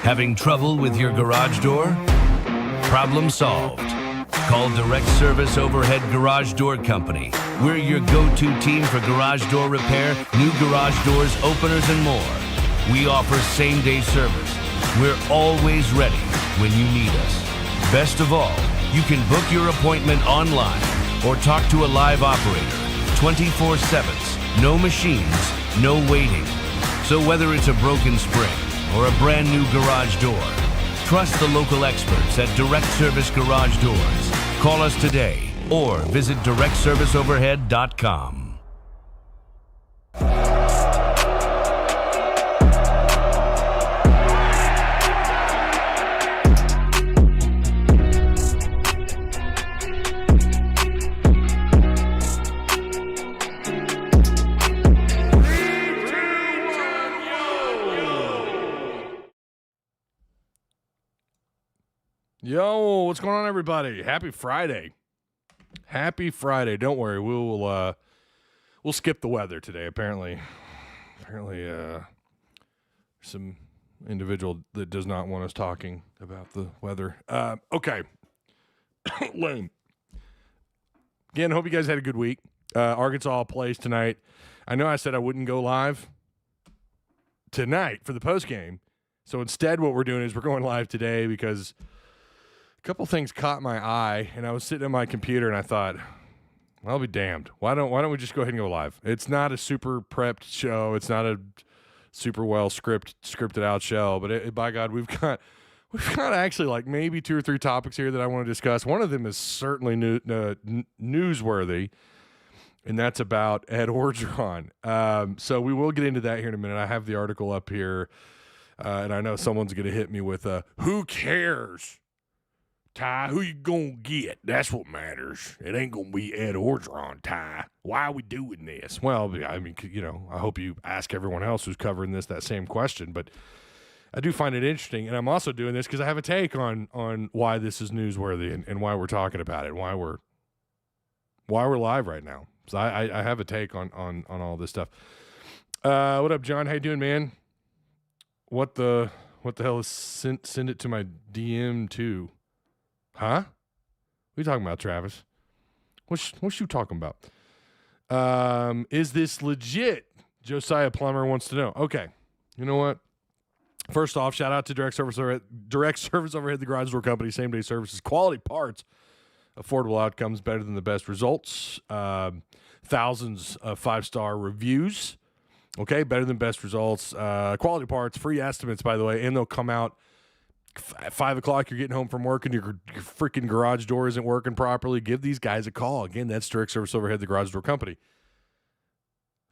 Having trouble with your garage door? Problem solved. Call Direct Service Overhead Garage Door Company. We're your go-to team for garage door repair, new garage doors, openers, and more. We offer same-day service. We're always ready when you need us. Best of all, you can book your appointment online or talk to a live operator 24/7. No machines, no waiting. So whether it's a broken spring or a brand new garage door, trust the local experts at Direct Service Garage Doors. Call us today or visit directserviceoverhead.com. Yo, what's going on, everybody? Happy Friday. Happy Friday. Don't worry, we'll skip the weather today. Apparently some individual that does not want us talking about the weather. Okay. Lame. Again, hope you guys had a good week. Arkansas plays tonight. I know I said I wouldn't go live tonight for the postgame. So instead what we're doing is we're going live today because couple things caught my eye, and I was sitting at my computer, and I thought, well, I'll be damned. Why don't we just go ahead and go live? It's not a super prepped show. It's not a super well scripted out show, but by God, we've got actually like maybe 2 or 3 topics here that I want to discuss. One of them is certainly newsworthy, and that's about Ed Orgeron. So we will get into that here in a minute. I have the article up here, and I know someone's going to hit me with who cares? Ty, who you gonna get? That's what matters. It ain't gonna be Ed Orgeron, Ty. Why are we doing this? Well, I mean, I hope you ask everyone else who's covering this that same question, but I do find it interesting, and I'm also doing this because I have a take on why this is newsworthy and why we're talking about it, why we're live right now. So I have a take on all this stuff. What up, John? How you doing, man? What the hell is send it to my DM too? Huh? What are you talking about, Travis? What's you talking about? Is this legit? Josiah Plummer wants to know. Okay. You know what? First off, shout out to Direct Service Overhead, the Garage Door Company, same-day services, quality parts, affordable outcomes, better than the best results, thousands of 5-star reviews, okay, better than best results, quality parts, free estimates, by the way, and they'll come out at 5 o'clock, you're getting home from work and your freaking garage door isn't working properly. Give these guys a call. Again, that's Direct Service Overhead, the Garage Door Company.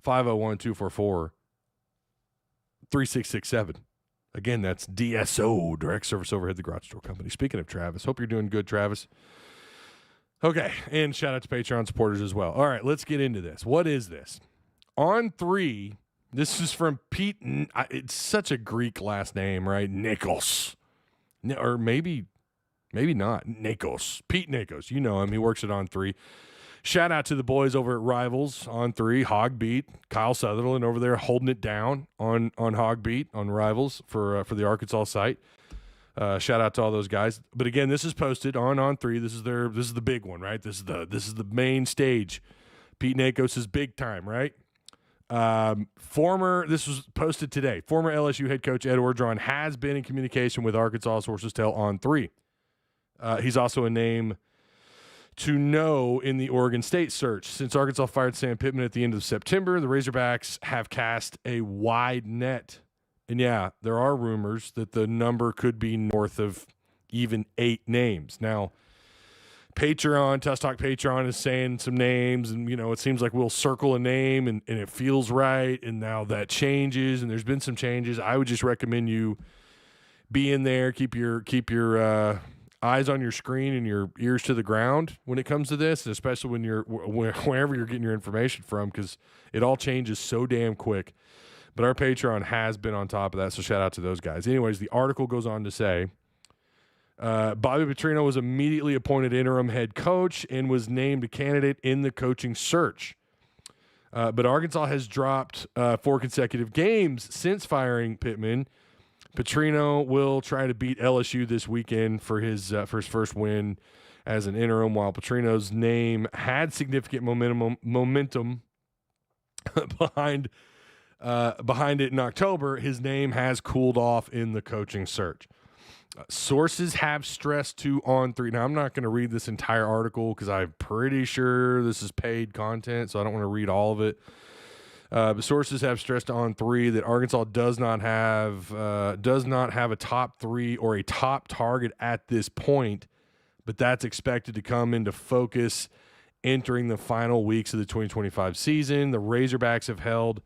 501-244-3667. Again, that's DSO, Direct Service Overhead, the Garage Door Company. Speaking of Travis, hope you're doing good, Travis. Okay, and shout out to Patreon supporters as well. All right, let's get into this. What is this? On 3, this is from Pete. It's such a Greek last name, right? Nikos. Or maybe not. Nikos. Pete Nikos. You know him. He works at On 3. Shout out to the boys over at Rivals On 3. Hog Beat. Kyle Sutherland over there holding it down on Hog Beat, on Rivals for the Arkansas site. Shout out to all those guys. But again, this is posted on 3. This is the big one, right? This is the main stage. Pete Nikos is big time, right? This was posted today. Former LSU head coach Ed Orgeron has been in communication with Arkansas, sources tell On 3. He's also a name to know in the Oregon State search. Since Arkansas fired Sam Pittman at the end of September, the Razorbacks have cast a wide net. And yeah, there are rumors that the number could be north of even 8 names. Now, Patreon, Tusk Talk Patreon is saying some names, and, it seems like we'll circle a name, and it feels right, and now that changes, and there's been some changes. I would just recommend you be in there, keep your eyes on your screen and your ears to the ground when it comes to this, and especially when wherever you're getting your information from, because it all changes so damn quick. But our Patreon has been on top of that, so shout out to those guys. Anyways, the article goes on to say, Bobby Petrino was immediately appointed interim head coach and was named a candidate in the coaching search. But Arkansas has dropped 4 consecutive games since firing Pittman Petrino will try to beat LSU this weekend for his first win as an interim, while Petrino's name had significant momentum behind it in October. His name has cooled off in the coaching search. Sources have stressed to On3. Now, I'm not going to read this entire article because I'm pretty sure this is paid content, so I don't want to read all of it. But sources have stressed to On3 that Arkansas does not have a top 3 or a top target at this point, but that's expected to come into focus entering the final weeks of the 2025 season. The Razorbacks have held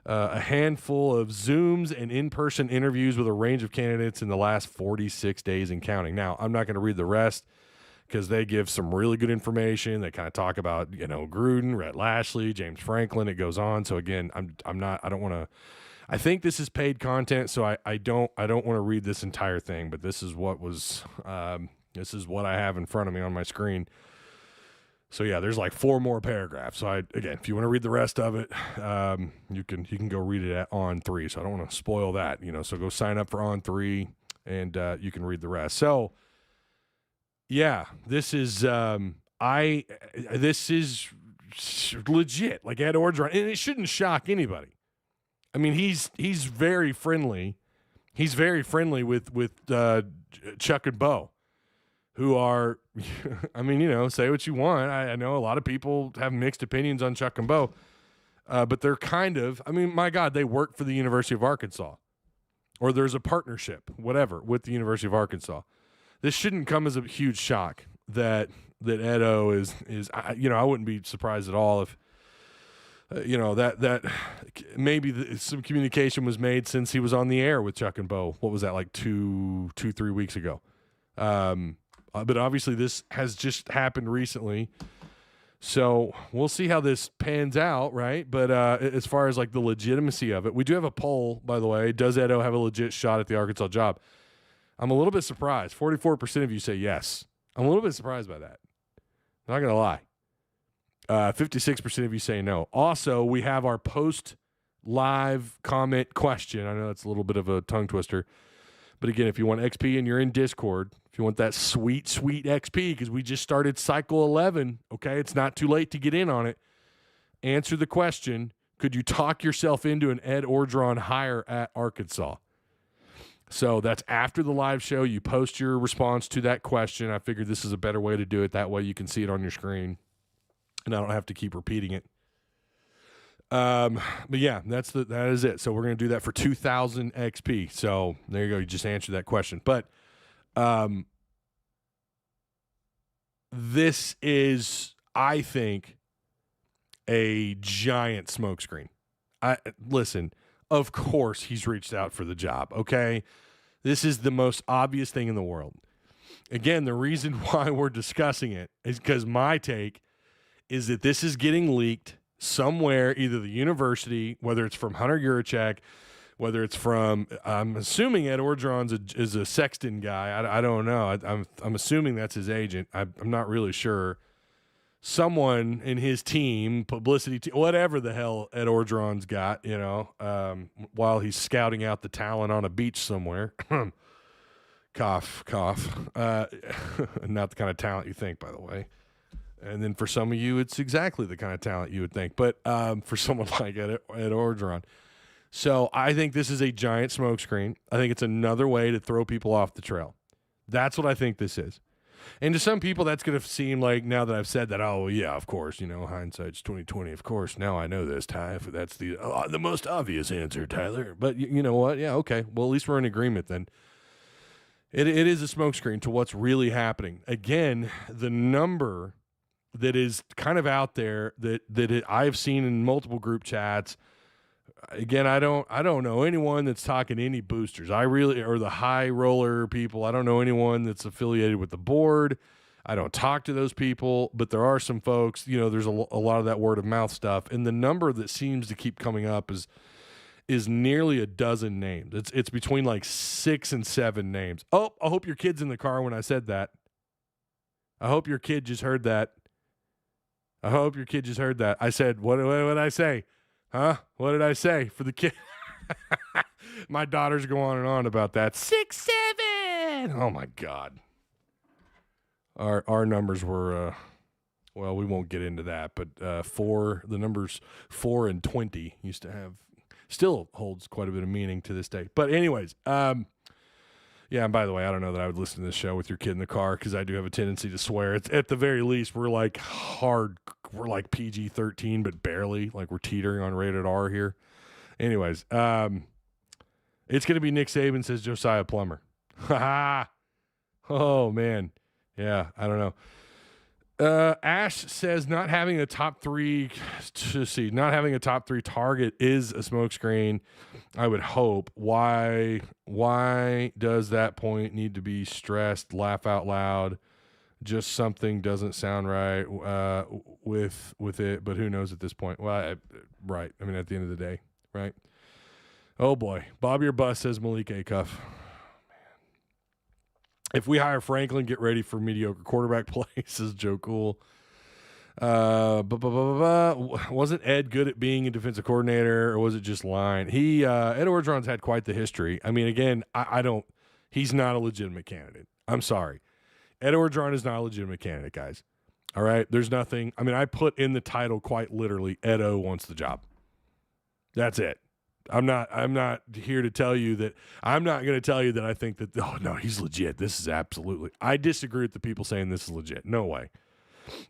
a handful of Zooms and in-person interviews with a range of candidates in the last 46 days and counting. Now, I'm not going to read the rest because they give some really good information. They kind of talk about, Gruden, Rhett Lashley, James Franklin. It goes on. So again, I think this is paid content, so I don't want to read this entire thing, but this is what I have in front of me on my screen. So yeah, there's like 4 more paragraphs. So again, if you want to read the rest of it, you can go read it at On3. So I don't want to spoil that, So go sign up for On3, and you can read the rest. So yeah, this is legit. Like Ed Orgeron, and it shouldn't shock anybody. I mean, he's very friendly. He's very friendly with Chuck and Bo, who are, say what you want. I know a lot of people have mixed opinions on Chuck and Bo, but they're my God, they work for the University of Arkansas, or there's a partnership, whatever, with the University of Arkansas. This shouldn't come as a huge shock that Edo is I wouldn't be surprised at all if, that maybe some communication was made since he was on the air with Chuck and Bo. What was that, like 2-3 weeks ago? But obviously this has just happened recently, so we'll see how this pans out, right? But as far as like the legitimacy of it, we do have a poll, by the way. Does Edo have a legit shot at the Arkansas job? I'm a little bit surprised. 44% of you say yes. I'm a little bit surprised by that. Not going to lie. 56% of you say no. Also, we have our post-live comment question. I know that's a little bit of a tongue twister. But again, if you want XP and you're in Discord, if you want that sweet, sweet XP, because we just started cycle 11, okay? It's not too late to get in on it. Answer the question, could you talk yourself into an Ed Orgeron hire at Arkansas? So that's after the live show. You post your response to that question. I figured this is a better way to do it. That way you can see it on your screen, and I don't have to keep repeating it. But yeah, that is it. So we're going to do that for 2,000 XP. So there you go. You just answered that question. But this is, I think, a giant smokescreen. Listen, of course he's reached out for the job, okay? This is the most obvious thing in the world. Again, the reason why we're discussing it is because my take is that this is getting leaked somewhere, either the university, whether it's from Hunter Yurachek, whether it's from, I'm assuming Ed Orgeron is a Sexton guy. I don't know. I'm assuming that's his agent. I'm not really sure. Someone in his team, publicity team, whatever the hell Ed Orgeron's got, while he's scouting out the talent on a beach somewhere. Cough, cough. Not the kind of talent you think, by the way. And then for some of you, it's exactly the kind of talent you would think. But for someone like Ed Orgeron. So I think this is a giant smokescreen. I think it's another way to throw people off the trail. That's what I think this is. And to some people, that's going to seem like, now that I've said that, oh, yeah, of course, hindsight's 20/20. Of course, now I know this, Ty. That's the most obvious answer, Tyler. But you know what? Yeah, okay. Well, at least we're in agreement then. It is a smokescreen to what's really happening. Again, the number that is kind of out there that I've seen in multiple group chats. Again, I don't know anyone that's talking any boosters. Or the high roller people. I don't know anyone that's affiliated with the board. I don't talk to those people, but there are some folks, there's a lot of that word of mouth stuff. And the number that seems to keep coming up is nearly a dozen names. It's between like 6 and 7 names. Oh, I hope your kid's in the car when I said that. I hope your kid just heard that. I said, what did I say? Huh? What did I say for the kid? My daughters go on and on about that. 6'7". Oh my God. Our numbers were well, we won't get into that, but the numbers 4 and 20 used to have, still holds quite a bit of meaning to this day. But anyways, yeah, and by the way, I don't know that I would listen to this show with your kid in the car because I do have a tendency to swear. It's at the very least, we're like PG-13, but barely. Like we're teetering on rated R here. Anyways, it's going to be Nick Saban, says Josiah Plummer. Oh, man. Yeah, I don't know. Ash says not having a top three target is a smokescreen. I would hope. Why does that point need to be stressed? Laugh out loud. Just something doesn't sound right with it, but who knows at this point? Well, right. I mean, at the end of the day, right? Oh boy, Bobby or Bus, says Malik Acuff. If we hire Franklin, get ready for mediocre quarterback play, says Joe Cool. Wasn't Ed good at being a defensive coordinator, or was it just line? Ed Orgeron's had quite the history. I mean, again, he's not a legitimate candidate. I'm sorry. Ed Orgeron is not a legitimate candidate, guys. All right? There's nothing. I mean, I put in the title quite literally, Ed O wants the job. That's it. I'm not here to tell you that. I'm not going to tell you that I think that, oh, no, he's legit. This is absolutely. I disagree with the people saying this is legit. No way.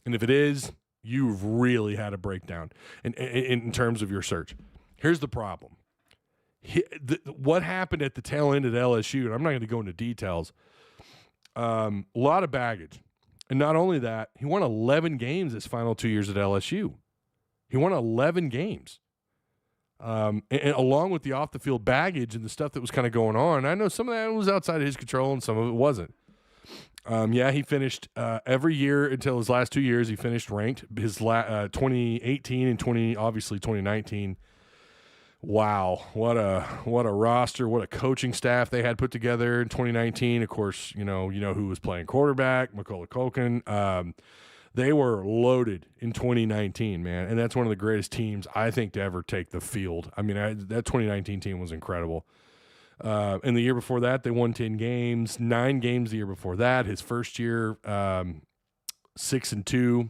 And if it is, you've really had a breakdown in terms of your search. Here's the problem. What happened at the tail end at LSU, and I'm not going to go into details, a lot of baggage. And not only that, he won 11 games his final 2 years at LSU. He won 11 games. And along with the off-the-field baggage and the stuff that was kind of going on, I know some of that was outside of his control and some of it wasn't. Yeah, he finished every year until his last 2 years. He finished ranked. His 2018 and 2019. Wow, what a roster, what a coaching staff they had put together in 2019. Of course, you know who was playing quarterback, Macaulay Culkin. They were loaded in 2019, man, and that's one of the greatest teams I think to ever take the field. I mean, that 2019 team was incredible. And the year before that, they won 10 games, 9 games the year before that. His first year, 6-2.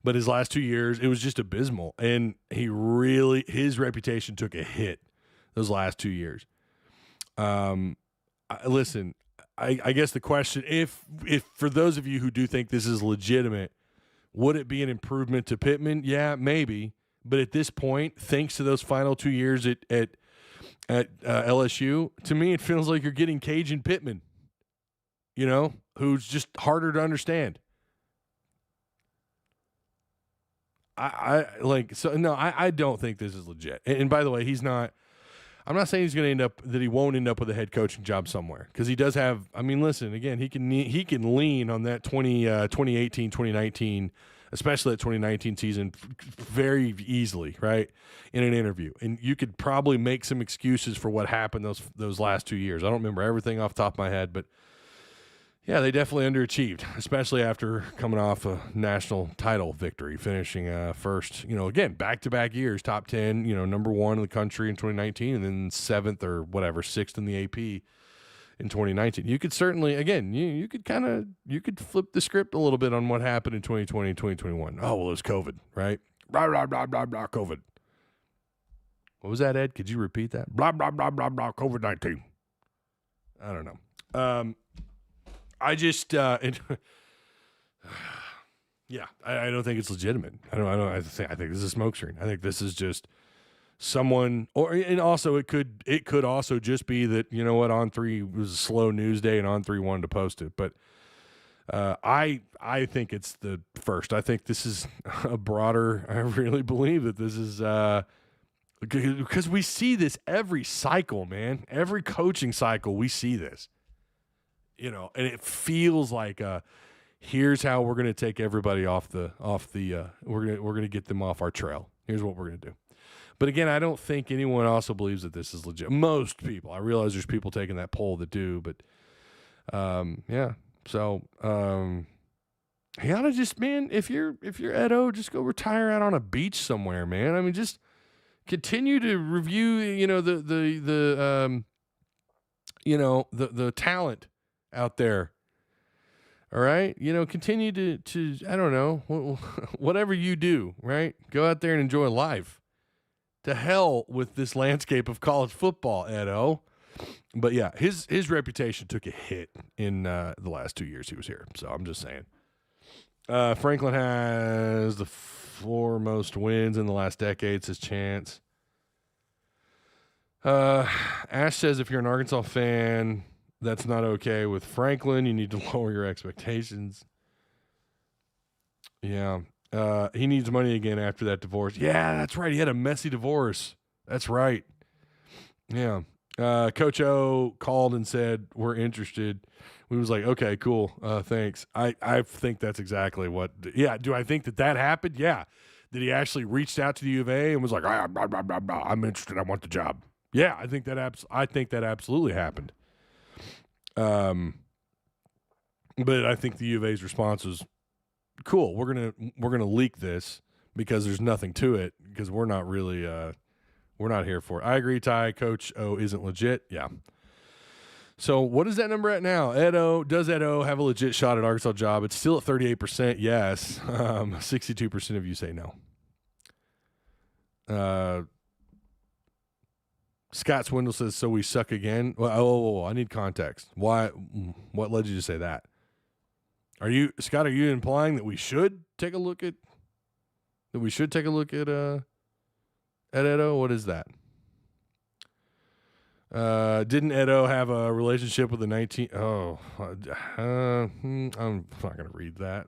But his last 2 years, it was just abysmal. And his reputation took a hit those last 2 years. Listen, I guess the question, if for those of you who do think this is legitimate, would it be an improvement to Pittman? Yeah, maybe. But at this point, thanks to those final 2 years at LSU, to me, it feels like you're getting Cajun Pittman, who's just harder to understand. I don't think this is legit. And by the way, I'm not saying he won't end up with a head coaching job somewhere, because he does have. I mean, listen, again, he can lean on that 2018, 2019, especially that 2019 season, very easily, right, in an interview. And you could probably make some excuses for what happened those last 2 years. I don't remember everything off the top of my head, but yeah, they definitely underachieved, especially after coming off a national title victory, finishing first, again, back-to-back years, top 10, number one in the country in 2019, and then 7th or whatever, 6th in the AP in 2019. You could certainly, again, you could flip the script a little bit on what happened in 2020 and 2021. Oh, well, it was COVID, right? Blah, blah, blah, blah, blah, COVID. What was that, Ed? Could you repeat that? Blah, blah, blah, blah, blah, COVID-19. I don't know. I just, I don't think it's legitimate. I think this is a smokescreen. I think this is just someone, and also it could also just be that, On3 was a slow news day and On3 wanted to post it. But I think it's the first. I think this is a broader. I really believe that this is because we see this every cycle, man. Every coaching cycle, we see this. And it feels like here's how we're going to take everybody off the we're going to get them off our trail. Here's what we're going to do. But again, I don't think anyone also believes that this is legit. Most people. I realize there's people taking that poll that do, but yeah. So he ought to just, man, if you're Edo, just go retire out on a beach somewhere, man. I mean, just Continue to review, the talent out there. All right, continue to I don't know, whatever you do, right? Go out there and enjoy life. To hell with this landscape of college football, Edo. But yeah, his reputation took a hit in the last 2 years he was here. So I'm just saying. Franklin has the 4 most wins in the last decade, says Chance. Ash says if you're an Arkansas fan, that's not okay with Franklin. You need to lower your expectations. Yeah. He needs money again after that divorce. Yeah, that's right. He had a messy divorce. That's right. Yeah. Coach O called and said, we're interested. We was like, okay, cool. Thanks. I think that's exactly what. Yeah. Do I think that happened? Yeah. That he actually reached out to the U of A and was like, I'm interested. I want the job. Yeah. I think that absolutely happened. But I think the U of A's response was, cool. We're gonna leak this because there's nothing to it because we're not really we're not here for it. I agree, Ty. Coach O isn't legit. Yeah. So what is that number at now? Does Edo have a legit shot at Arkansas job? It's still at 38%. Yes. 62% of you say no. Scott Swindle says, so we suck again. Well, I need context. Why? What led you to say that? Scott, are you implying that we should take a look at Edo? What is that? Didn't Edo have a relationship with the 19? I'm not going to read that.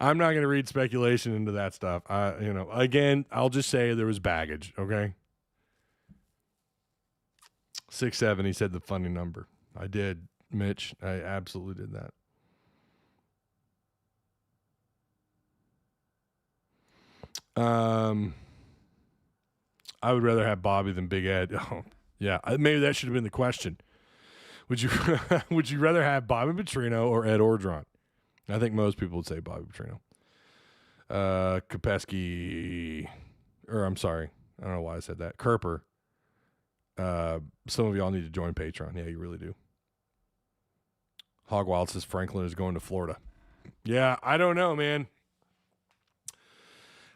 I'm not going to read speculation into that stuff. Again, I'll just say there was baggage. Okay. 6'7", he said the funny number. I did, Mitch. I absolutely did that. I would rather have Bobby than Big Ed. Oh, yeah, maybe that should have been the question. Would you rather have Bobby Petrino or Ed Orgeron? I think most people would say Bobby Petrino. Kopesky, or I'm sorry, I don't know why I said that. Kerper. Some of y'all need to join Patreon. Yeah, you really do. Hogwild says Franklin is going to Florida. Yeah, I don't know, man.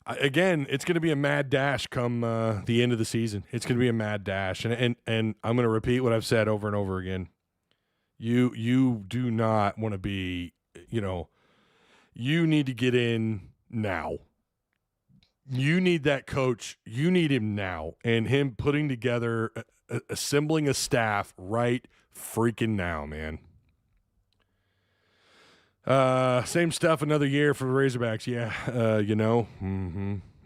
Again, it's going to be a mad dash come the end of the season. It's going to be a mad dash, and I'm going to repeat what I've said over and over again. You do not want to be, you need to get in now. You need that coach. You need him now, and him putting together, assembling a staff right freaking now, man. Same stuff another year for the Razorbacks. Yeah.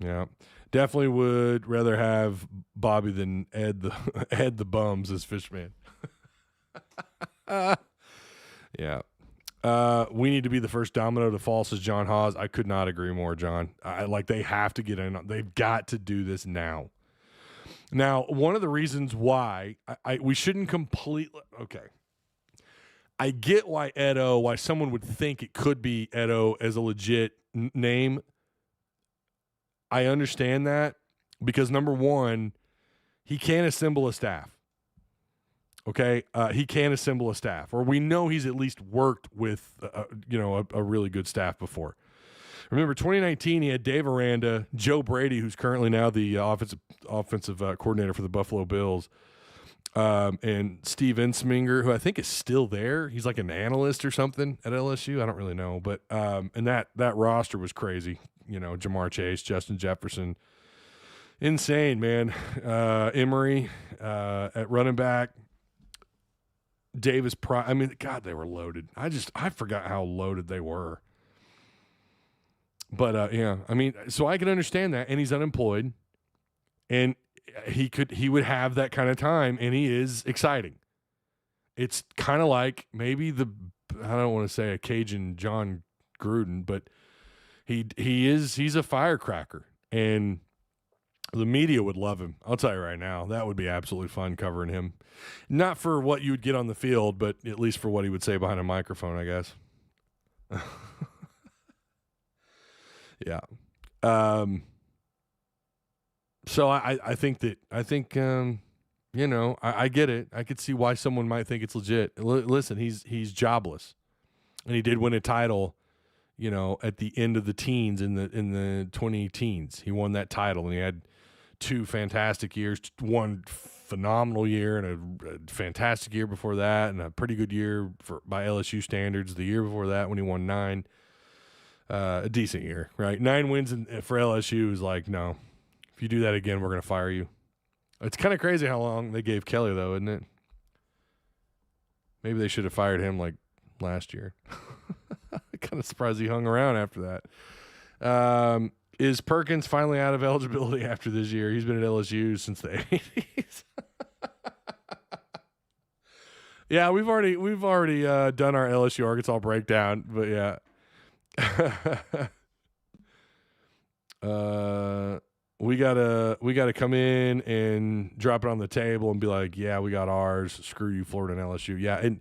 Yeah. Definitely would rather have Bobby than Ed the Bums as Fishman. Yeah. We need to be the first domino to fall, says John Hawes. I could not agree more, John. They have to get in. They've got to do this now. Now, one of the reasons why we shouldn't completely – okay. I get why someone would think it could be Edo as a legit name. I understand that because, number one, he can assemble a staff. Okay? He can assemble a staff. Or we know he's at least worked with, a really good staff before. Remember, 2019, he had Dave Aranda, Joe Brady, who's currently now the offensive coordinator for the Buffalo Bills, and Steve Ensminger, who I think is still there. He's like an analyst or something at LSU. I don't really know. But and that roster was crazy. Jamar Chase, Justin Jefferson. Insane, man. Emory at running back. Davis Price. I mean, God, they were loaded. I forgot how loaded they were. But, yeah, I mean, so I can understand that. And he's unemployed. And he would have that kind of time, and he is exciting. It's kind of like maybe I don't want to say a Cajun John Gruden, but he's a firecracker, and the media would love him. I'll tell you right now, that would be absolutely fun covering him. Not for what you would get on the field, but at least for what he would say behind a microphone, I guess. Yeah. So I think I get it. I could see why someone might think it's legit. Listen, he's jobless, and he did win a title, at the end of the teens in the 20 teens. He won that title, and he had 2 fantastic years, one phenomenal year and a fantastic year before that, and a pretty good year by LSU standards the year before that when he won 9. A decent year, right? 9 wins for LSU is like, no, if you do that again, we're going to fire you. It's kind of crazy how long they gave Kelly, though, isn't it? Maybe they should have fired him like last year. Kind of surprised he hung around after that. Is Perkins finally out of eligibility after this year? He's been at LSU since the 80s. Yeah, we've already done our LSU Arkansas breakdown, but yeah. We gotta come in and drop it on the table and be like, yeah, we got ours. Screw you, Florida and LSU. Yeah, and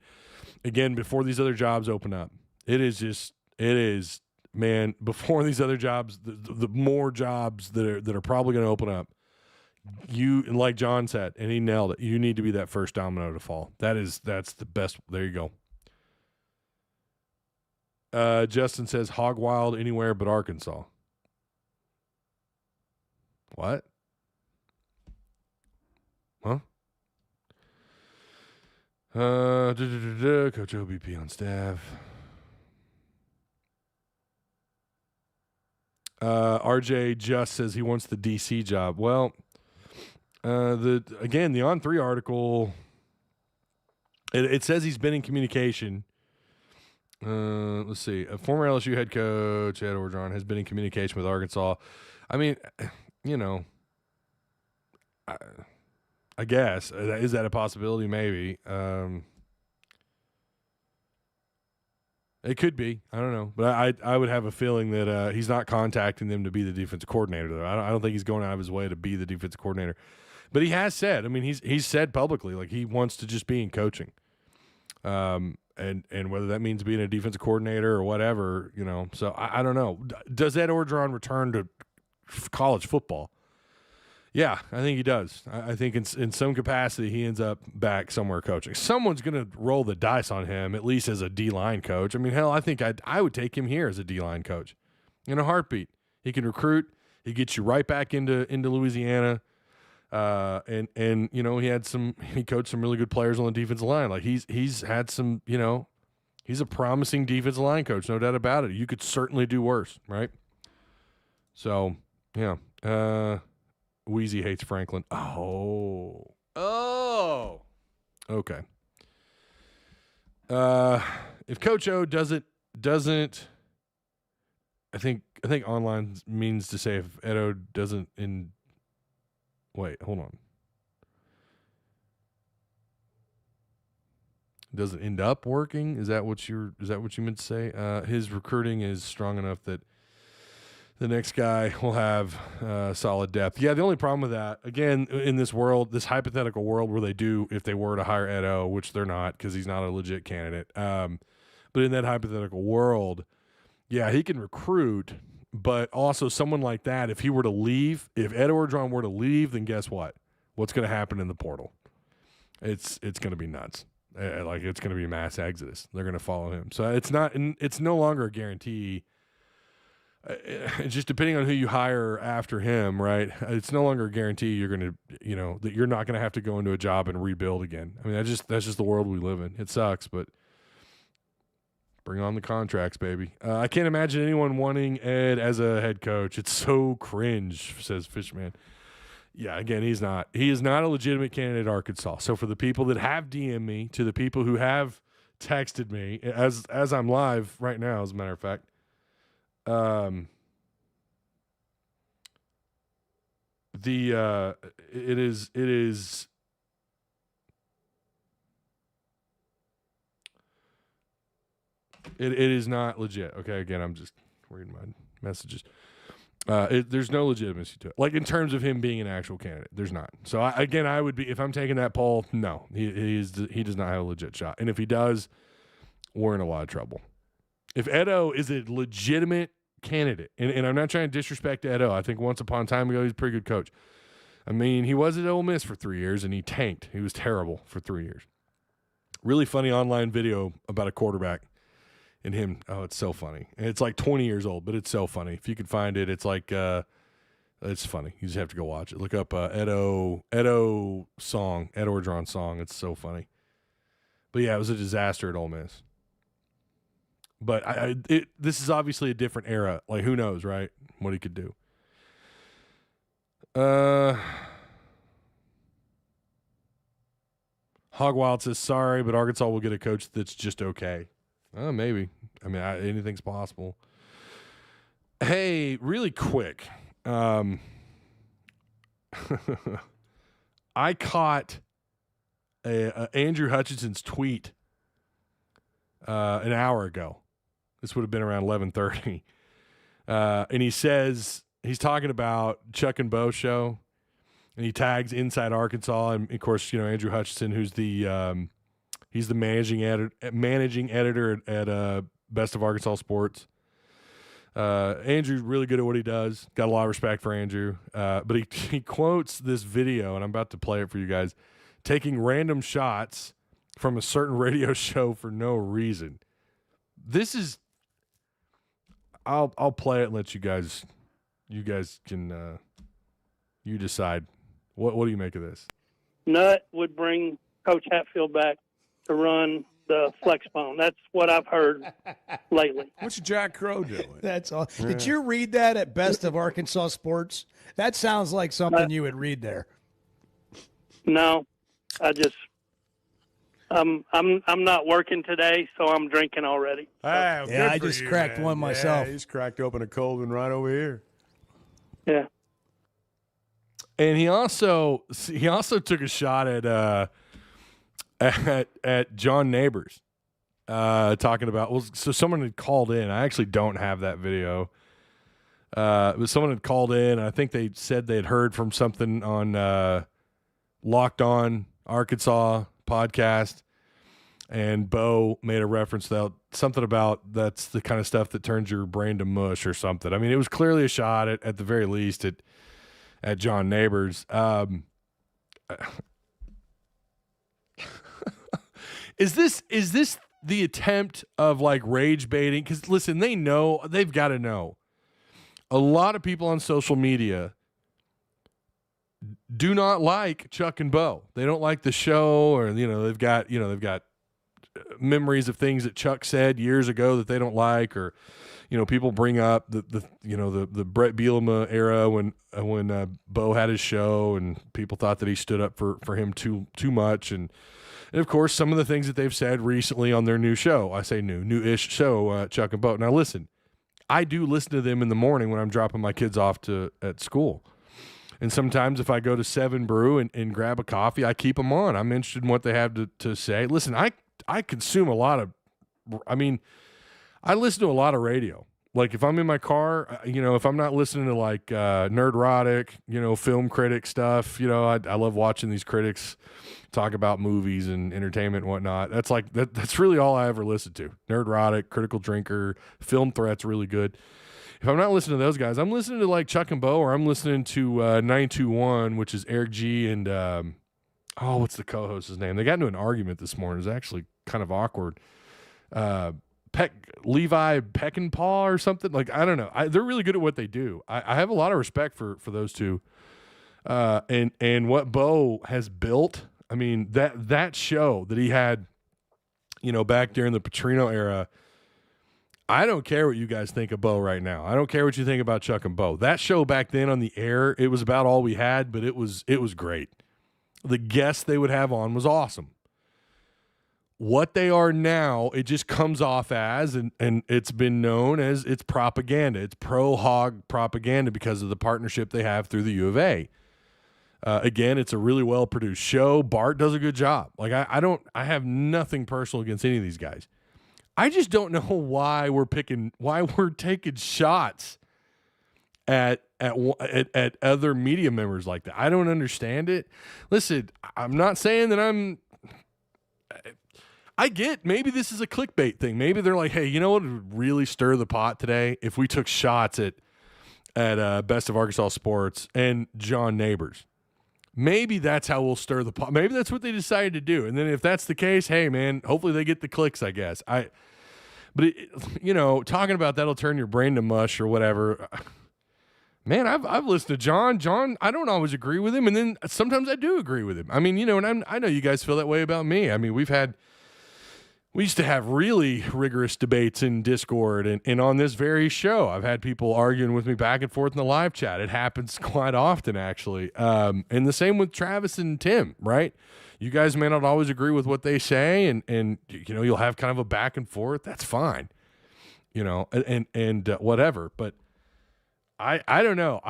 again, before these other jobs open up, man. Before these other jobs, the more jobs that are probably going to open up, like John said, and he nailed it. You need to be that first domino to fall. That's the best. There you go. Justin says hog wild anywhere but Arkansas. What? Huh? Coach OBP on staff. RJ just says he wants the DC job. Well, the On3 article, it says he's been in communication. Let's see. A former LSU head coach, Ed Orgeron, has been in communication with Arkansas. I mean, I guess. Is that a possibility? Maybe. It could be. I don't know. But I would have a feeling that he's not contacting them to be the defensive coordinator, though. I don't think he's going out of his way to be the defensive coordinator. But he has said, he's said publicly, like, he wants to just be in coaching. And whether that means being a defensive coordinator or whatever, So I don't know. Does Ed Orgeron return to college football? Yeah, I think he does. I think in some capacity he ends up back somewhere coaching. Someone's going to roll the dice on him, at least as a D-line coach. Hell, I think I would take him here as a D-line coach in a heartbeat. He can recruit. He gets you right back into Louisiana. And he coached some really good players on the defensive line. Like he's had some, he's a promising defensive line coach, no doubt about it. You could certainly do worse, right? So, yeah. Wheezy hates Franklin. Oh. Okay. If Coach O doesn't, I think online means to say if Edo doesn't wait, hold on. Doesn't end up working? Is that what you meant to say? His recruiting is strong enough that the next guy will have solid depth. Yeah, the only problem with that, again, in this world, this hypothetical world where if they were to hire Ed O, which they're not because he's not a legit candidate, but in that hypothetical world, yeah, he can recruit, but also someone like that, if he were to leave, if Ed Orgeron were to leave, then guess what? What's going to happen in the portal? It's going to be nuts. It's going to be mass exodus. They're going to follow him. So it's no longer a guarantee. Just depending on who you hire after him, right? It's no longer a guarantee you're going to, that you're not going to have to go into a job and rebuild again. That's just the world we live in. It sucks, but bring on the contracts, baby. I can't imagine anyone wanting Ed as a head coach. It's so cringe, says Fishman. Yeah, again, he is not a legitimate candidate at Arkansas. So for the people that have DM'd me, to the people who have texted me, as I'm live right now, as a matter of fact, it is not legit. Okay, again, I'm just reading my messages. There's no legitimacy to it. Like in terms of him being an actual candidate, there's not. So I would be, if I'm taking that poll, no, he does not have a legit shot. And if he does, we're in a lot of trouble. If Edo is a legitimate candidate, and I'm not trying to disrespect Edo, I think once upon a time ago he's a pretty good coach. I mean, he was at Ole Miss for 3 years, and he tanked. He was terrible for 3 years. Really funny online video about a quarterback and him. Oh, it's so funny. And it's like 20 years old, but it's so funny. If you can find it, it's like it's funny. You just have to go watch it. Look up Edo song, Ed Orgeron song. It's so funny. But yeah, it was a disaster at Ole Miss. But this is obviously a different era. Like, who knows, right? What he could do. Hogwild says, sorry, but Arkansas will get a coach that's just okay. Maybe. I mean, anything's possible. Hey, really quick. I caught Andrew Hutchinson's tweet an hour ago. This would have been around 11:30. And he says, he's talking about Chuck and Bo show, and he tags Inside Arkansas, and of course, Andrew Hutchinson, who's the he's the managing editor at Best of Arkansas Sports. Andrew's really good at what he does. Got a lot of respect for Andrew. But he quotes this video, and I'm about to play it for you guys, taking random shots from a certain radio show for no reason. This is, I'll play it and let you guys can, you decide. What do you make of this? Nutt would bring Coach Hatfield back to run the flex bone. That's what I've heard lately. What's Jack Crow doing? That's all. Yeah. Did you read that at Best of Arkansas Sports? That sounds like something you would read there. No, I'm not working today, so I'm drinking already. Hey, yeah, I just cracked one myself. Yeah, he's cracked open a cold one right over here. Yeah. And he also took a shot at John Neighbors, talking about, so someone had called in. I actually don't have that video. But someone had called in, and I think they said they had heard from something on Locked On Arkansas podcast, and Bo made a reference to something about that's the kind of stuff that turns your brain to mush or something. I mean, it was clearly a shot at the very least at John Neighbors. Is this the attempt of like rage baiting? Because listen, they've got to know. A lot of people on social media do not like Chuck and Bo. They don't like the show, or they've got memories of things that Chuck said years ago that they don't like, or people bring up the Brett Bielema era when Bo had his show and people thought that he stood up for him too much, and of course some of the things that they've said recently on their new show. I say new-ish show, Chuck and Bo. Now listen, I do listen to them in the morning when I'm dropping my kids off at school. And sometimes if I go to 7 Brew and grab a coffee, I keep them on. I'm interested in what they have to say. Listen, I consume I listen to a lot of radio. Like if I'm in my car, if I'm not listening to like Nerdrotic, film critic stuff, I love watching these critics talk about movies and entertainment and whatnot. That's really all I ever listen to. Nerdrotic, Critical Drinker, Film Threat's really good. If I'm not listening to those guys, I'm listening to like Chuck and Bo, or I'm listening to 921, which is Eric G and what's the co-host's name? They got into an argument this morning. It was actually kind of awkward. Levi Peckinpah or something. Like, I don't know. They're really good at what they do. I have a lot of respect for those two. And what Bo has built. I mean, that show that he had, back during the Petrino era. I don't care what you guys think of Bo right now. I don't care what you think about Chuck and Bo. That show back then on the air, it was about all we had, but it was great. The guests they would have on was awesome. What they are now, it just comes off as, and it's been known as, it's propaganda. It's pro-hog propaganda because of the partnership they have through the U of A. Again, it's a really well-produced show. Bart does a good job. Like I have nothing personal against any of these guys. I just don't know why we're taking shots at other media members like that. I don't understand it. Listen, I'm not saying that I get maybe this is a clickbait thing. Maybe they're like, hey, you know what would really stir the pot today? If we took shots at Best of Arkansas Sports and John Neighbors. maybe that's how we'll stir the pot. Maybe that's what they decided to do. And then if that's the case, hey, man, hopefully they get the clicks, I guess. But talking about that'll turn your brain to mush or whatever. Man, I've listened to John. John, I don't always agree with him, and then sometimes I do agree with him. I mean, and I know you guys feel that way about me. I mean, we used to have really rigorous debates in Discord, and on this very show, I've had people arguing with me back and forth in the live chat. It happens quite often, actually. And the same with Travis and Tim, right? You guys may not always agree with what they say, and you'll have kind of a back and forth. That's fine, and whatever. But I don't know.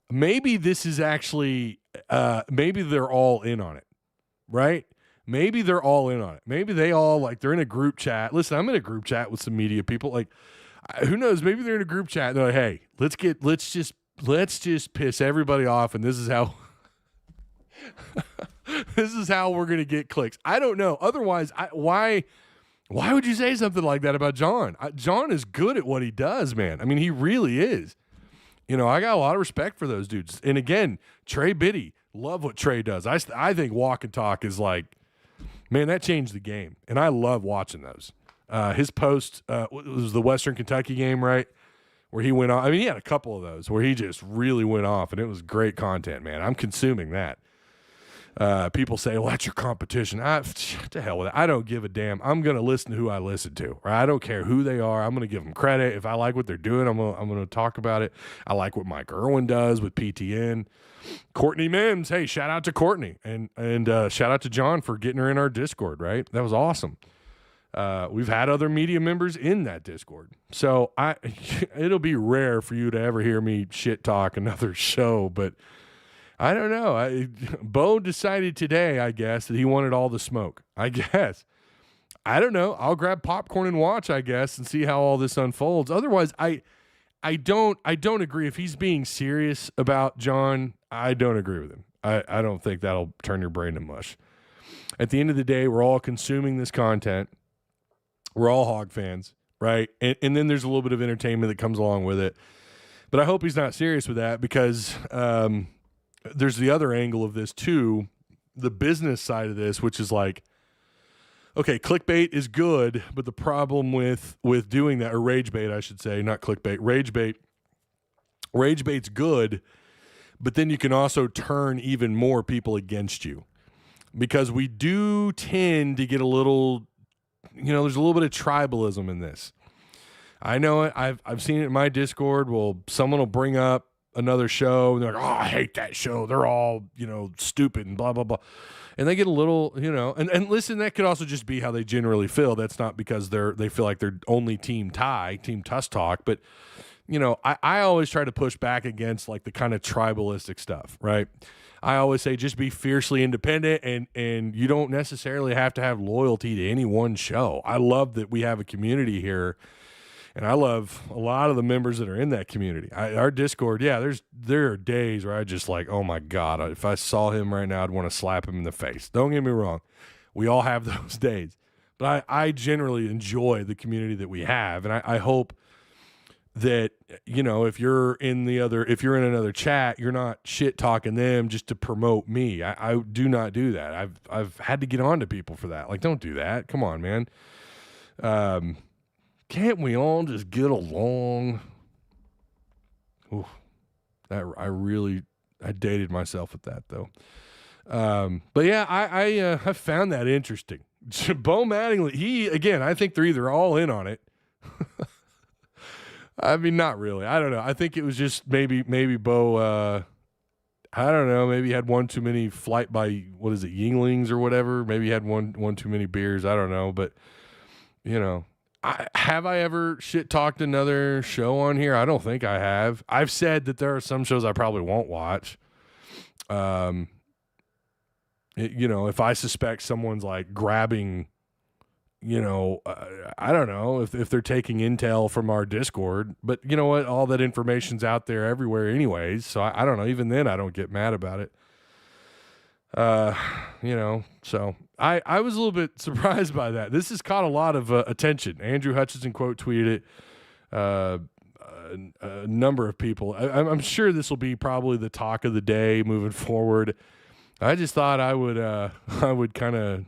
Maybe this is actually maybe they're all in on it, right? Maybe they're all in on it. Maybe they all they're in a group chat. Listen, I'm in a group chat with some media people. Who knows? Maybe they're in a group chat. And they're like, hey, let's just piss everybody off, and this is how this is how we're gonna get clicks. I don't know. Otherwise, why would you say something like that about John? John is good at what he does, man. I mean, he really is. I got a lot of respect for those dudes. And again, Trey Biddy, love what Trey does. I think Walk and Talk is man, that changed the game. And I love watching those. His post was the Western Kentucky game, right? Where he went off. I mean, he had a couple of those where he just really went off, and it was great content, man. I'm consuming that. People say, well, that's your competition. To hell with it. I don't give a damn. I'm going to listen to who I listen to. Right? I don't care who they are. I'm going to give them credit. If I like what they're doing, I'm going to talk about it. I like what Mike Irwin does with PTN. Courtney Mims, hey, shout out to Courtney. And shout out to John for getting her in our Discord, right? That was awesome. We've had other media members in that Discord. So it'll be rare for you to ever hear me shit talk another show, but I don't know. Bo decided today, I guess, that he wanted all the smoke. I guess. I don't know. I'll grab popcorn and watch, I guess, and see how all this unfolds. Otherwise, I don't agree. If he's being serious about John, I don't agree with him. I don't think that'll turn your brain to mush. At the end of the day, we're all consuming this content. We're all Hog fans, right? And then there's a little bit of entertainment that comes along with it. But I hope he's not serious with that, because there's the other angle of this too, the business side of this, which is okay, clickbait is good, but the problem with doing that, or rage bait, I should say, not clickbait, rage bait's good, but then you can also turn even more people against you, because we do tend to get a little, there's a little bit of tribalism in this. I know it. I've seen it in my Discord. Well, someone will bring up another show, and they're like, oh, I hate that show. They're all, stupid and blah, blah, blah. And they get a little, and listen, that could also just be how they generally feel. That's not because they feel like they're only Team Tusk Talk. But, I always try to push back against the kind of tribalistic stuff, right? I always say just be fiercely independent, and you don't necessarily have to have loyalty to any one show. I love that we have a community here. And I love a lot of the members that are in that community. Our Discord, there are days where I just oh my God, if I saw him right now, I'd want to slap him in the face. Don't get me wrong. We all have those days. But I generally enjoy the community that we have. And I hope that, if you're in another chat, you're not shit talking them just to promote me. I do not do that. I've had to get on to people for that. Don't do that. Come on, man. Can't we all just get along? Ooh, I dated myself with that though. But yeah, I found that interesting. Bo Mattingly, I think they're either all in on it. I mean, not really. I don't know. I think it was just maybe Bo. I don't know. Maybe he had one too many flight by Yinglings or whatever. Maybe he had one too many beers. I don't know, but have I ever shit talked another show on here? I don't think I have. I've said that there are some shows I probably won't watch. If I suspect someone's grabbing, I don't know if they're taking intel from our Discord, but you know what? All that information's out there everywhere anyways. So I don't know. Even then I don't get mad about it. So I was a little bit surprised by that. This has caught a lot of attention. Andrew Hutchinson quote tweeted it. a number of people. I'm sure this will be probably the talk of the day moving forward. I just thought I would kind of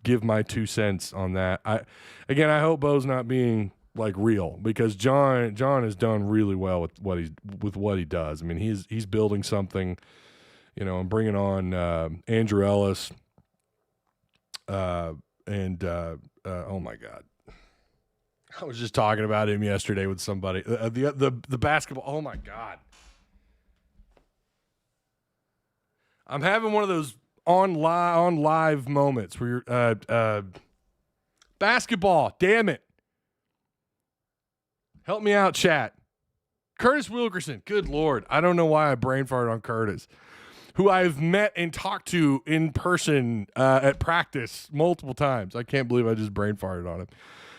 give my 2 cents on that. I hope Bo's not being like real, because John has done really well with what he does. I mean, he's building something, and bringing on Andrew Ellis, oh my God, I was just talking about him yesterday with somebody. The basketball. Oh my God, I'm having one of those on live moments where you're basketball. Damn it. Help me out, chat. Curtis Wilkerson. Good Lord. I don't know why I brain farted on Curtis, who I've met and talked to in person at practice multiple times. I can't believe I just brain farted on him.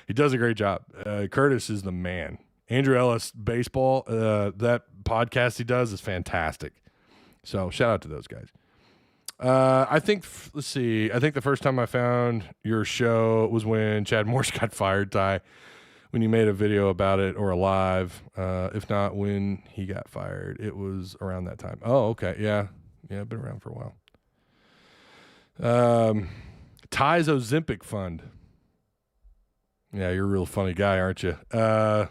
He does a great job. Curtis is the man. Andrew Ellis Baseball, that podcast he does is fantastic. So shout out to those guys. I think the first time I found your show was when Chad Morse got fired, Ty, when you made a video about it, or a live. If not when he got fired, it was around that time. Oh, okay. Yeah, I've been around for a while. Ty's Ozempic Fund. Yeah, you're a real funny guy, aren't you? I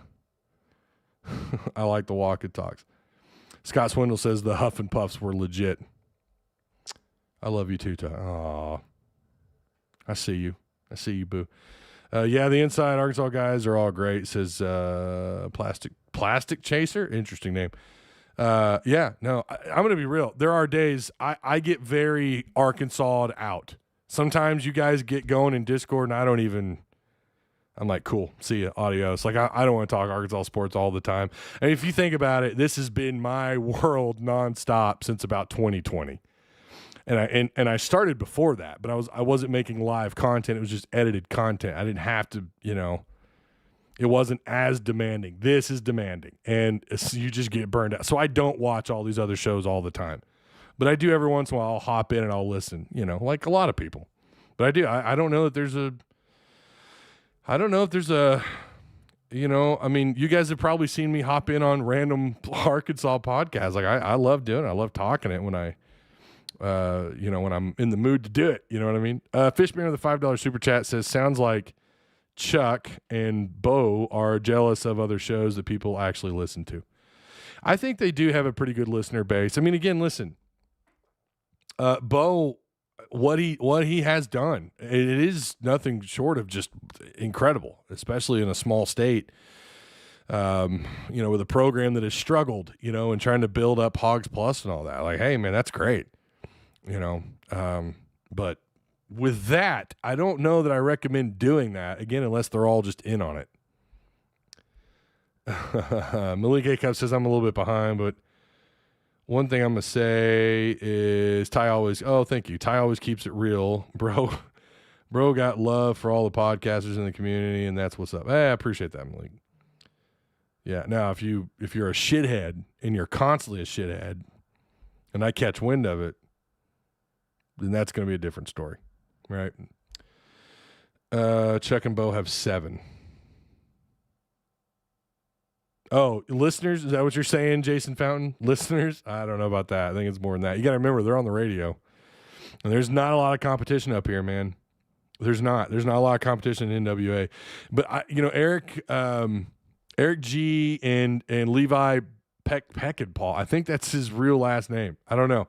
like the walk and talks. Scott Swindle says the Huff and Puffs were legit. I love you too, Ty. Aw. I see you, boo. Yeah, the Inside Arkansas guys are all great, says Plastic Chaser. Interesting name. Yeah, no, I'm going to be real. There are days I get very Arkansas'd out. Sometimes you guys get going in Discord and I'm like, cool, see ya, adios. Like, I don't want to talk Arkansas sports all the time. And if you think about it, this has been my world nonstop since about 2020. And I started before that, but I wasn't making live content. It was just edited content. I didn't have to, it wasn't as demanding. This is demanding, and you just get burned out. So I don't watch all these other shows all the time, but I do every once in a while. I'll hop in and I'll listen, like a lot of people. But I do. I don't know if there's a, I mean, you guys have probably seen me hop in on random Arkansas podcasts. Like I love doing it. I love talking it when when I'm in the mood to do it. You know what I mean? Fishman with the $5 super chat says, sounds like Chuck and Bo are jealous of other shows that people actually listen to. I think they do have a pretty good listener base. I mean, again, listen, Bo, what he has done, it is nothing short of just incredible, especially in a small state. With a program that has struggled, and trying to build up Hogs Plus and all that. Like, hey, man, that's great. But with that, I don't know that I recommend doing that, again, unless they're all just in on it. Malika Cup says I'm a little bit behind, but one thing I'm going to say is Ty always keeps it real. Bro got love for all the podcasters in the community, and that's what's up. Hey, I appreciate that, Malik. Yeah, now if you're a shithead and you're constantly a shithead and I catch wind of it, then that's going to be a different story, right? Chuck and Bo have 7. Oh, listeners, is that what you're saying, Jason Fountain? Listeners? I don't know about that. I think it's more than that. You got to remember, they're on the radio, and there's not a lot of competition up here, man. There's not a lot of competition in NWA. But Eric G and Levi Peckinpah, I think that's his real last name. I don't know.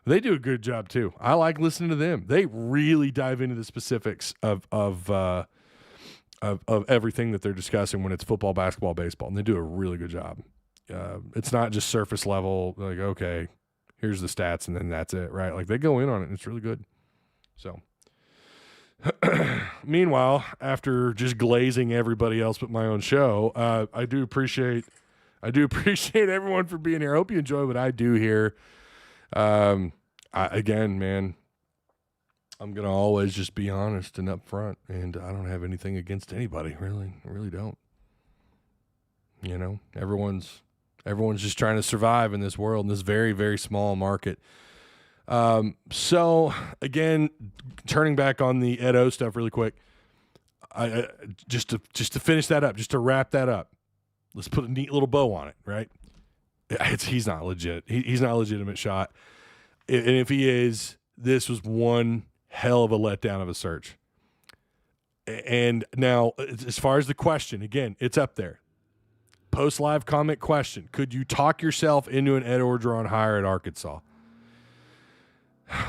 They do a good job too. I like listening to them. They really dive into the specifics of everything that they're discussing when it's football, basketball, baseball, and they do a really good job. It's not just surface level, like, okay, here's the stats, and then that's it, right? Like, they go in on it, and it's really good. So, meanwhile, after just glazing everybody else but my own show, I do appreciate everyone for being here. I hope you enjoy what I do here. Again, man, I'm going to always just be honest and upfront, and I don't have anything against anybody, really. I really don't. Everyone's just trying to survive in this world, in this very, very small market. So again, turning back on the Ed O stuff really quick, I just to finish that up, just to wrap that up. Let's put a neat little bow on it, right? He's not legit. He's not a legitimate shot. And if he is, this was one hell of a letdown of a search. And now, as far as the question, again, it's up there. Post-live comment question. Could you talk yourself into an Ed Orgeron hire at Arkansas?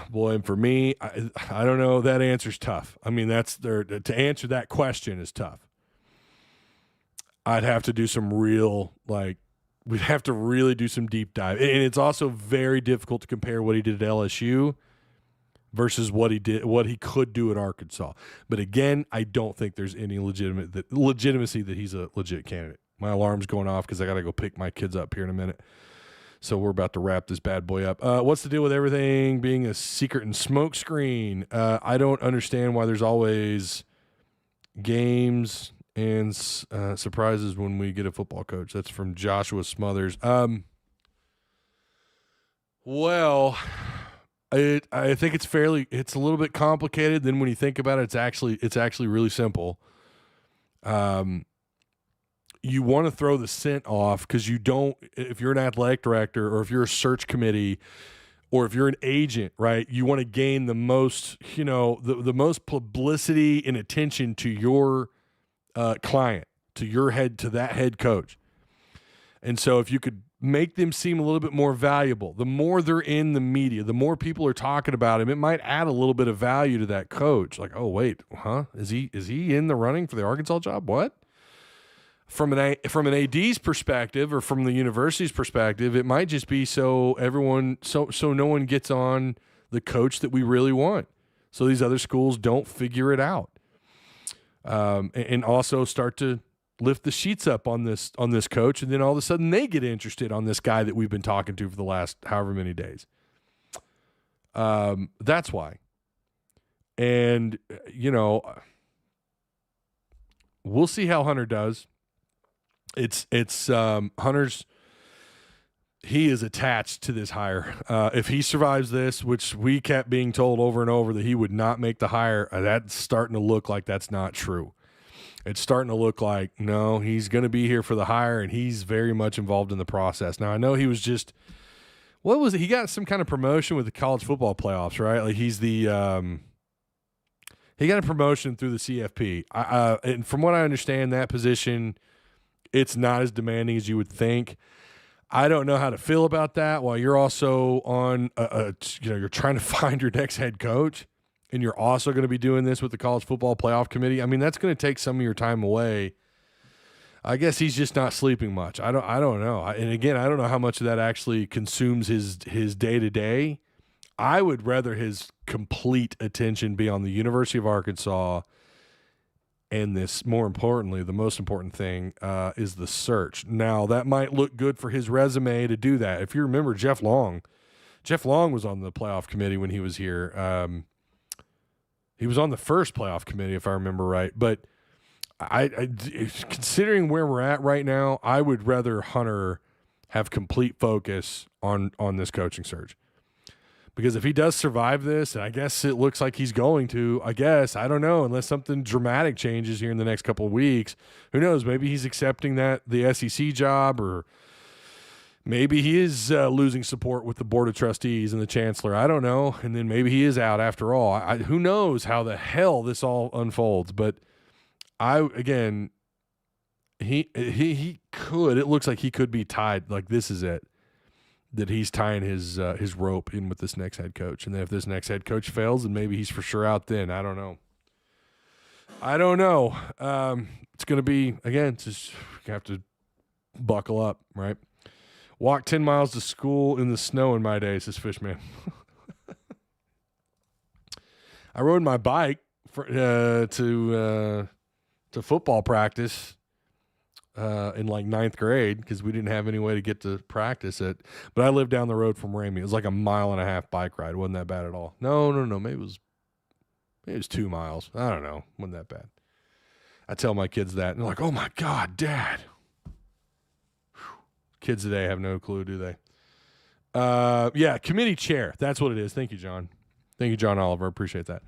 Boy, and for me, I don't know. That answer's tough. I mean, to answer that question is tough. I'd have to do some we'd have to really do some deep dive. And it's also very difficult to compare what he did at LSU versus what he could do at Arkansas. But again, I don't think there's any legitimacy that he's a legit candidate. My alarm's going off because I got to go pick my kids up here in a minute. So we're about to wrap this bad boy up. What's the deal with everything being a secret and smoke screen? I don't understand why there's always games and surprises when we get a football coach. That's from Joshua Smothers. Well, I think it's a little bit complicated. Then when you think about it, it's actually really simple. You want to throw the scent off because if you're an athletic director or if you're a search committee or if you're an agent, right, you want to gain the most, the most publicity and attention to your client, to that head coach. And so if you could make them seem a little bit more valuable, the more they're in the media, the more people are talking about him, it might add a little bit of value to that coach. Like, oh wait, is he in the running for the Arkansas job? What? From an AD's perspective or from the university's perspective, it might just be so no one gets on the coach that we really want. So these other schools don't figure it out. And also start to lift the sheets up on this coach, and then all of a sudden they get interested on this guy that we've been talking to for the last however many days. That's why. And, we'll see how Hunter does. It's Hunter's. He is attached to this hire. If he survives this, which we kept being told over and over that he would not make the hire, that's starting to look like that's not true. It's starting to look like, no, he's going to be here for the hire, and he's very much involved in the process. Now, I know he was just – what was it? He got some kind of promotion with the college football playoffs, right? Like he's the he got a promotion through the CFP. And from what I understand, that position, it's not as demanding as you would think. I don't know how to feel about that while you're also on you're trying to find your next head coach, and you're also going to be doing this with the college football playoff committee. I mean, that's going to take some of your time away. I guess he's just not sleeping much. I don't know. And again, I don't know how much of that actually consumes his day-to-day. I would rather his complete attention be on the University of Arkansas. And this, more importantly, the most important thing is the search. Now, that might look good for his resume to do that. If you remember Jeff Long was on the playoff committee when he was here. He was on the first playoff committee, if I remember right. But I considering where we're at right now, I would rather Hunter have complete focus on this coaching search. Because if he does survive this, and I guess it looks like he's going to, I don't know, unless something dramatic changes here in the next couple of weeks, who knows? Maybe he's accepting the SEC job, or maybe he is losing support with the Board of Trustees and the Chancellor. I don't know. And then maybe he is out after all. Who knows how the hell this all unfolds. But he could. It looks like he could be tied. Like this is it. That he's tying his rope in with this next head coach. And then if this next head coach fails, then maybe he's for sure out then. I don't know. It's going to be, again, just you have to buckle up, right? Walk 10 miles to school in the snow in my day, says Fishman. I rode my bike to football practice in like 9th grade because we didn't have any way to get to practice it. But I lived down the road from Ramey. It was like a 1.5 mile bike ride. It wasn't that bad at all. No. Maybe it was 2 miles. I don't know. It wasn't that bad. I tell my kids that, and they're like, "Oh my God, Dad." Whew. Kids today have no clue, do they? Yeah, committee chair. That's what it is. Thank you, John. Thank you, John Oliver. Appreciate that.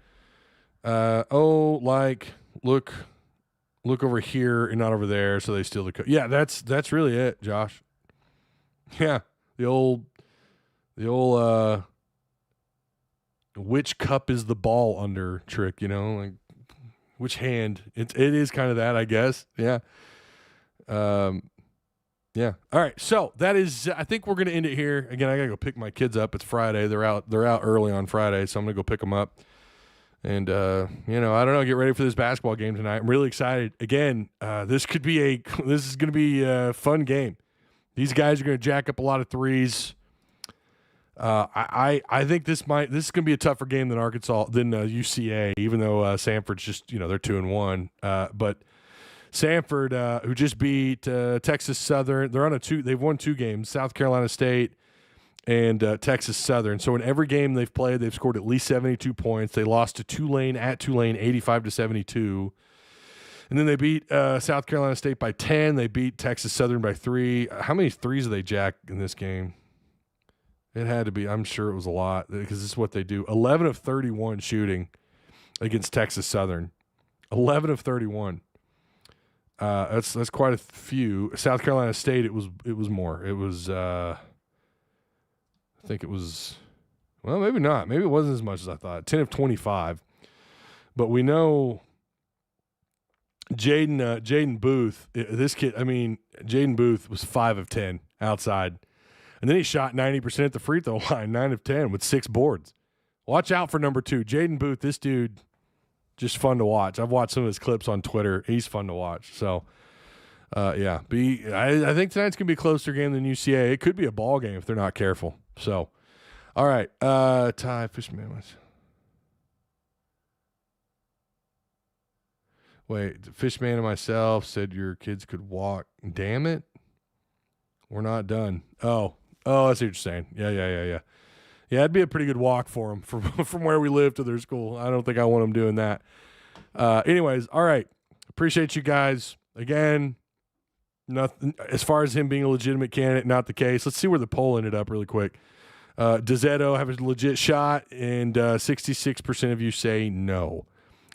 look over here and not over there, so they steal the yeah, that's really it, Josh. Yeah, the old which cup is the ball under trick, like which hand? It is kind of that, I guess. Yeah. Yeah. All right. So that is, I think we're going to end it here. Again, I got to go pick my kids up. It's Friday. They're out early on Friday, so I'm going to go pick them up. And, I don't know, get ready for this basketball game tonight. I'm really excited. Again, this is going to be a fun game. These guys are going to jack up a lot of threes. I think this is going to be a tougher game than UCA, even though Samford's just, they're 2-1. But Samford, who just beat Texas Southern, they've won 2 games, South Carolina State and Texas Southern. So in every game they've played, they've scored at least 72 points. They lost to Tulane at Tulane 85-72. And then they beat South Carolina State by 10. They beat Texas Southern by 3. How many threes did they jack in this game? It had to be, I'm sure it was a lot, because this is what they do. 11 of 31 shooting against Texas Southern. 11 of 31. That's quite a few. South Carolina State, it was more. It was I think it was, well, maybe not. Maybe it wasn't as much as I thought. 10 of 25. But we know Jaden Booth, this kid, Jaden Booth was 5 of 10 outside. And then he shot 90% at the free throw line, 9 of 10 with 6 boards. Watch out for number 2. Jaden Booth, this dude, just fun to watch. I've watched some of his clips on Twitter. He's fun to watch. So, yeah. I think tonight's going to be a closer game than UCA. It could be a ball game if they're not careful. So, all right. Ty Fishman. Wait, Fishman and myself said your kids could walk. Damn it. We're not done. Oh, I see what you're saying. Yeah. Yeah, it'd be a pretty good walk for them from where we live to their school. I don't think I want them doing that. Anyways, all right. Appreciate you guys. Again, nothing as far as him being a legitimate candidate, not the case. Let's see where the poll ended up really quick. Does Edo have a legit shot? And 66% of you say no.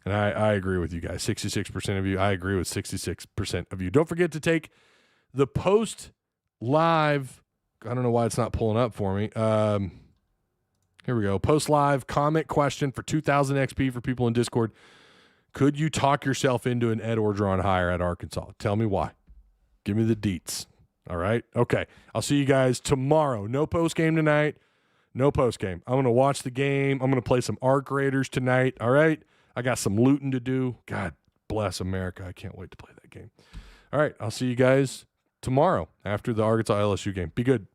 And I agree with you guys. 66% of you. I agree with 66% of you. Don't forget to take the post live. I don't know why it's not pulling up for me. Here we go. Post live comment question for 2,000 XP for people in Discord. Could you talk yourself into an Ed Orgeron hire at Arkansas? Tell me why. Give me the deets. All right? Okay. I'll see you guys tomorrow. No post game tonight. No post game. I'm going to watch the game. I'm going to play some Arc Raiders tonight. All right? I got some looting to do. God bless America. I can't wait to play that game. All right. I'll see you guys tomorrow after the Arkansas LSU game. Be good.